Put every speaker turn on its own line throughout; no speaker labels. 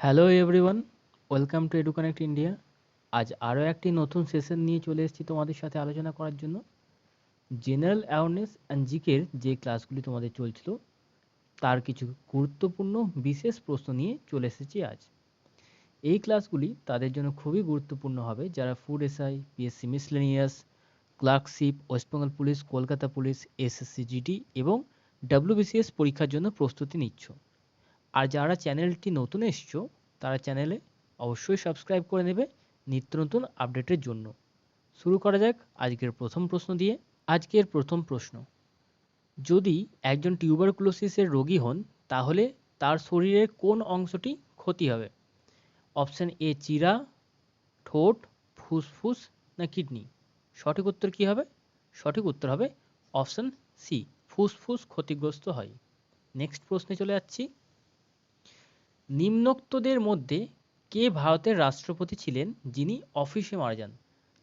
Hello everyone, welcome to Educonnect India. আজ আরও একটি নতুন সেশন নিয়ে চলে এসেছি তোমাদের সাথে আলোচনা করার জন্য। জেনারেল অ্যাওয়ারনেস অ্যান্ড জিকের যে ক্লাসগুলি তোমাদের চলছিল তার কিছু গুরুত্বপূর্ণ বিশেষ প্রশ্ন নিয়ে চলে এসেছি আজ। এই ক্লাসগুলি তাদের জন্য খুবই গুরুত্বপূর্ণ হবে যারা food SI, PSC miscellaneous, clerkship, West Bengal police, Kolkata police, SSC GD এবং WBCS পরীক্ষার জন্য প্রস্তুতি নিচ্ছ। আর যারা চ্যানেলটি নতুন এসছো তারা চ্যানেলে অবশ্যই সাবস্ক্রাইব করে নেবে নিত্য নতুন আপডেটের জন্য। শুরু করা যাক আজকের প্রথম প্রশ্ন দিয়ে। আজকের প্রথম প্রশ্ন, যদি একজন টিউবারকুলোসিসের রোগী হন তাহলে তার শরীরের কোন অংশটি ক্ষতি হবে? অপশান এ চিরা, ঠোঁট, ফুসফুস না কিডনি? সঠিক উত্তর কী হবে? সঠিক উত্তর হবে অপশান সি, ফুসফুস ক্ষতিগ্রস্ত হয়। নেক্সট প্রশ্নে চলে যাচ্ছি। নিম্নোক্তদের মধ্যে কে ভারতের রাষ্ট্রপতি ছিলেন যিনি অফিসে মারা যান?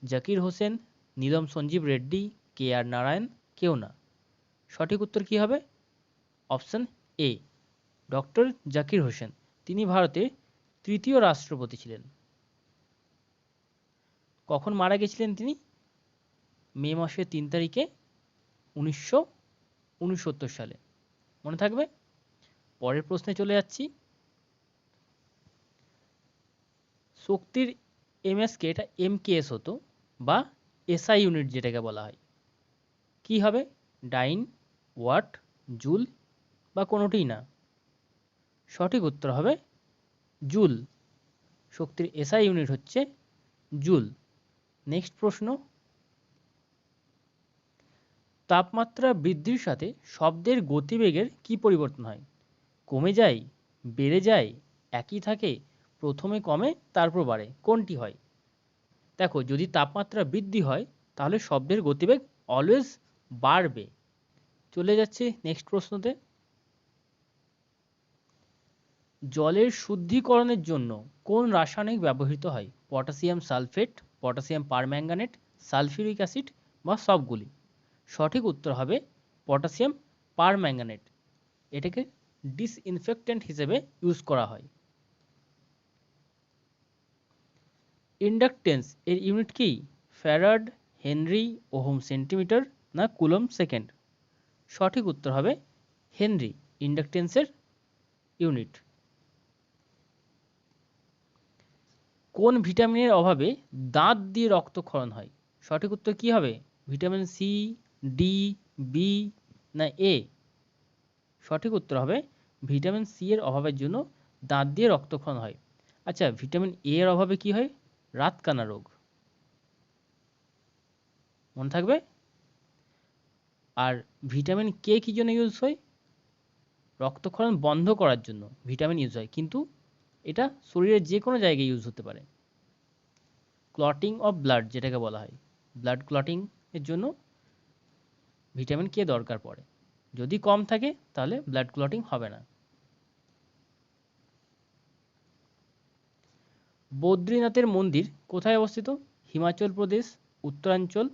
জাকির হোসেন, নীলম সঞ্জীব রেড্ডি, কে আর নারায়ণ, কেউ না? সঠিক উত্তর কী হবে? Option A, doctor Zakir Hossain. তিনি ভারতের তৃতীয় রাষ্ট্রপতি ছিলেন। কখন মারা গেছিলেন তিনি? মে মাসের 3 তারিখে 1969 সালে। মনে থাকবে? পরের প্রশ্নে চলে যাচ্ছি। শক্তির এমএসকে এটা এমকেএস হতো বা এসআই ইউনিট যেটাকে বলা হয়, কি হবে? ডাইন, ওয়াট, জুল বা কোনোটিই না? সঠিক উত্তর হবে জুল। শক্তির এসআই ইউনিট হচ্ছে জুল। নেক্সট প্রশ্ন, তাপমাত্রা বৃদ্ধির সাথে শব্দের গতিবেগের কি পরিবর্তন হয়? কমে যায়, বেড়ে যায়, একই থাকে, প্রথমে কমে তারপর বাড়ে, কোনটি হয়? দেখো, যদি তাপমাত্রা বৃদ্ধি হয় তাহলে শব্দের গতিবেগ অলওয়েজ বাড়বে। চলে যাচ্ছে নেক্সট প্রশ্নতে। জলের শুদ্ধিকরণের জন্য কোন রাসায়নিক ব্যবহৃত হয়? Potassium sulphate, potassium permanganate, sulphuric acid বা সবগুলি? সঠিক উত্তর হবে পটাশিয়াম পারম্যাঙ্গানেট। এটাকে ডিসইনফেক্ট্যান্ট হিসেবে ইউজ করা হয়। ইন্ডাকটেন্স এর ইউনিট কি? ফ্যারাড, হেনরি, ওহম সেন্টিমিটার না কুলম সেকেন্ড? সঠিক উত্তর হবে হেনরি, ইন্ডাকটেন্সের ইউনিট। কোন ভিটামিনের অভাবে দাঁত দিয়ে রক্তক্ষরণ হয়? সঠিক উত্তর কি হবে? ভিটামিন সি, ডি, বি না এ? সঠিক উত্তর হবে ভিটামিন সি এর অভাবের জন্য দাঁত দিয়ে রক্তক্ষরণ হয়। আচ্ছা, ভিটামিন এ এর অভাবে কি হয়? রাতকানা রোগ। মনে থাকবে? আর ভিটামিন কে কি জন্য ইউজ হয়? রক্তক্ষরণ বন্ধ করার জন্য ভিটামিন ইউজ হয়, কিন্তু এটা শরীরের যে কোনো জায়গায় ইউজ হতে পারে। ক্লটিং অফ ব্লাড যেটাকে বলা হয়, ব্লাড ক্লটিং এর জন্য ভিটামিন কে দরকার পড়ে। যদি কম থাকে তাহলে ব্লাড ক্লটিং হবে না। বদ্রীনাথের মন্দির কোথায় অবস্থিত? হিমাচল প্রদেশ, উত্তরাঞ্চল,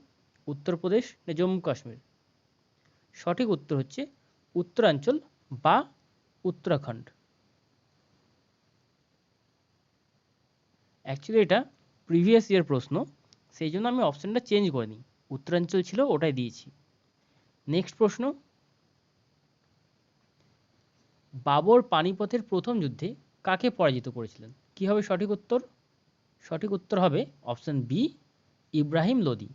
উত্তরপ্রদেশ না জম্মু কাশ্মীর? সঠিক উত্তর হচ্ছে উত্তরাঞ্চল বা উত্তরাখণ্ড। অ্যাকচুয়ালি এটা প্রিভিয়াস ইয়ার প্রশ্ন, সেই জন্য আমি অপশানটা চেঞ্জ করিনি, উত্তরাঞ্চল ছিল ওটাই দিয়েছি। নেক্সট প্রশ্ন, বাবর পানিপথের প্রথম যুদ্ধে কাকে পরাজিত করেছিলেন? কি হবে সঠিক উত্তর? সঠিক উত্তর হবে অপশান বি, ইব্রাহিম লোদি।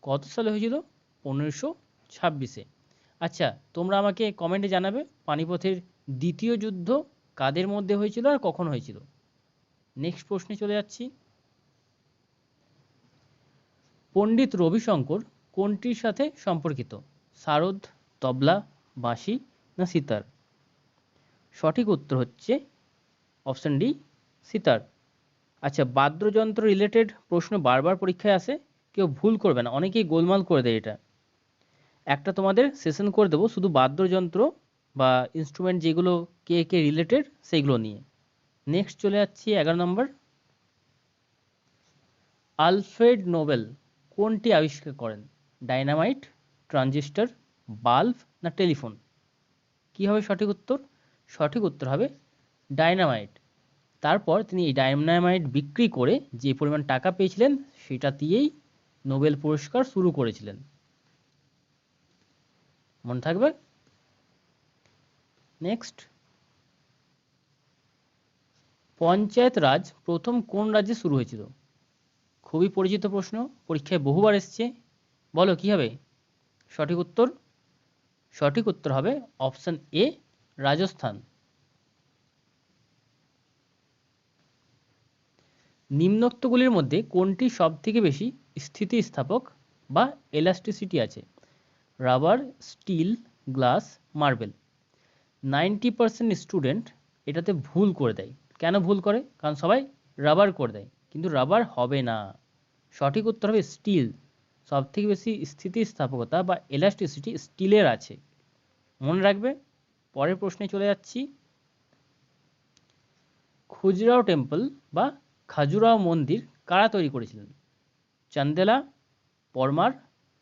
কত সালে হয়েছিল? 1526-এ। আচ্ছা, তোমরা আমাকে কমেন্টে জানাবে পানিপথের দ্বিতীয় যুদ্ধ কাদের মধ্যে হয়েছিল আর কখন হয়েছিল। নেক্সট প্রশ্নে চলে যাচ্ছি। পণ্ডিত রবিশঙ্কর কোনটির সাথে সম্পর্কিত? সারদ, তবলা, বাঁশি না সিতার? সঠিক উত্তর হচ্ছে অপশান ডি, সিতার। আচ্ছা, বাদ্যযন্ত্র রিলেটেড প্রশ্ন বারবার পরীক্ষায় আসে, কেউ ভুল করবে না, অনেকেই গোলমাল করে দেয় এটা। একটা তোমাদের সেশন করে দেবো শুধু বাদ্যযন্ত্র বা ইনস্ট্রুমেন্ট যেগুলো কে কে রিলেটেড সেইগুলো নিয়ে। নেক্সট চলে যাচ্ছি 11 নম্বর। আলফ্রেড নোবেল কোনটি আবিষ্কার করেন? ডাইনামাইট, ট্রানজিস্টর, বাল্ব না টেলিফোন? কি হবে সঠিক উত্তর? সঠিক উত্তর হবে ডাইনামাইট। তারপর তিনি এই ডায়নামাইট বিক্রি করে যে পরিমাণ টাকা পেয়েছিলেন সেটা দিয়েই নোবেল পুরস্কার শুরু করেছিলেন। মনে থাকবে? নেক্সট, পঞ্চায়েত রাজ প্রথম কোন রাজ্যে শুরু হয়েছিল? খুবই পরিচিত প্রশ্ন, পরীক্ষায় বহুবার এসছে। বলো কি হবে সঠিক উত্তর? সঠিক উত্তর হবে অপশন এ, রাজস্থান। নিম্নোক্তগুলির মধ্যে কোনটি সবথেকে বেশি স্থিতিস্থাপক বা এলাস্টিসিটি আছে? Rubber, steel, glass, marble. 90% student এটাতে ভুল করে দেয়। কেন ভুল করে? কারণ সবাই রাবার করে দেয়, কিন্তু রাবার হবে না। সঠিক উত্তর হবে স্টিল। সবথেকে বেশি স্থিতিস্থাপকতা বা এলাস্টিসিটি স্টিলের আছে, মনে রাখবে। পরের প্রশ্নে চলে যাচ্ছি। খুজরাও টেম্পল বা খাজুরাও মন্দির কারা তৈরি করেছিলেন? চান্দেলা, পরমার,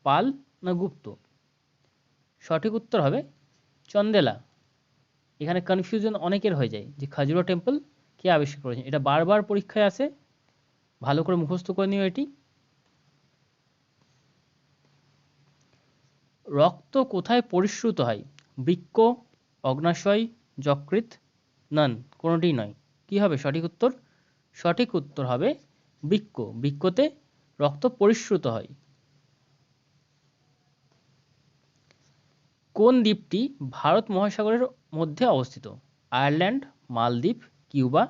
পাল না গুপ্ত? সঠিক উত্তর হবে চন্দেলা। এখানে কনফিউশন অনেকের হয়ে যায় যে খাজুরাও টেম্পল কে আবিষ্কার করেছেন। এটা বারবার পরীক্ষায় আসে, ভালো করে মুখস্থ করে নিও এটি। রক্ত কোথায় পরিশ্রুত হয়? বৃক্ক, অগ্নাশয়, যকৃৎ, নন, কোনোটিই নয়। কি হবে সঠিক উত্তর? সঠিক উত্তর হবে বৃক্ক। বৃক্কতে রক্ত পরিশ্রুত হয়। কোন দ্বীপটি ভারত মহাসাগরের মধ্যে অবস্থিত? আয়ারল্যান্ড, মালদ্বীপ, কিউবা,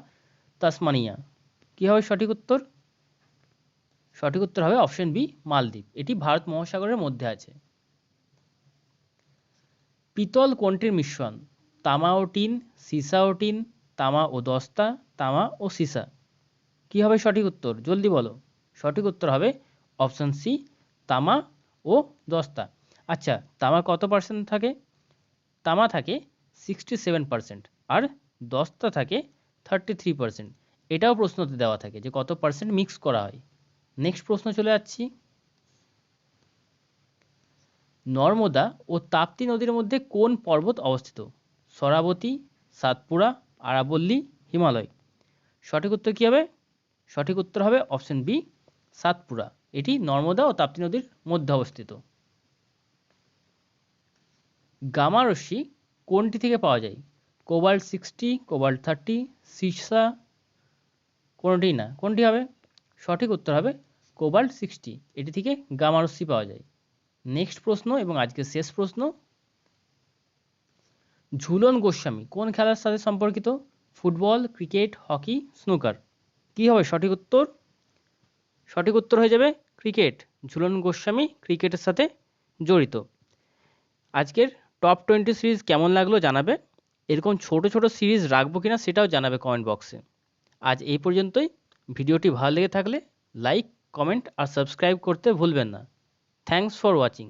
তাসমানিয়া। কি হবে সঠিক উত্তর? সঠিক উত্তর হবে অপশন বি, মালদ্বীপ। এটি ভারত মহাসাগরের মধ্যে আছে। পিতল কোনটির মিশ্রণ? তামা ও টিন, সীসা ও টিন, তামা ও দস্তা, তামা ও সীসা। কি হবে সঠিক উত্তর? জলদি বলো। সঠিক উত্তর হবে অপশন সি, তামা ও দস্তা। আচ্ছা, তামা কত পার্সেন্ট থাকে? তামা থাকে 67% আর দস্তা থাকে 33%। এটাও প্রশ্নতে দেওয়া থাকে যে কত পার্সেন্ট মিক্স করা হয়। নেক্সট প্রশ্ন চলে যাচ্ছি। নর্মদা ও তাপ্তি নদীর মধ্যে কোন পর্বত অবস্থিত? সরাবতী, সাতপুরা, আরাবল্লী, হিমালয়। সঠিক উত্তর কি হবে? সঠিক উত্তর হবে অপশন বি, সাতপুরা। এটি নর্মদা ও তাপ্তি নদীর মধ্যে অবস্থিত। গামা রশ্মি কোনটি থেকে পাওয়া যায়? কোবাল্ট 60, কোবাল্ট 30, সীসা, কোনোটি না। কোনটি হবে? সঠিক উত্তর হবে কোবাল্ট 60। এটি থেকে গামা রশ্মি পাওয়া যায়। নেক্সট প্রশ্ন এবং আজকের শেষ প্রশ্ন। ঝুলন গোস্বামী কোন খেলার সাথে সম্পর্কিত? Football, cricket, hockey, snooker. কি হবে সঠিক উত্তর? সঠিক উত্তর হয়ে যাবে ক্রিকেট। ঝুলন গোস্বামী ক্রিকেটের সাথে জড়িত। আজকের টপ 20 সিরিজ কেমন লাগলো জানাবে। এরকম ছোট ছোট সিরিজ রাখবো কিনা সেটাও জানাবে কমেন্ট বক্সে। আজ এই পর্যন্তই। ভিডিওটি ভালো লেগে থাকলে লাইক, কমেন্ট আর সাবস্ক্রাইব করতে ভুলবেন না। Thanks for watching.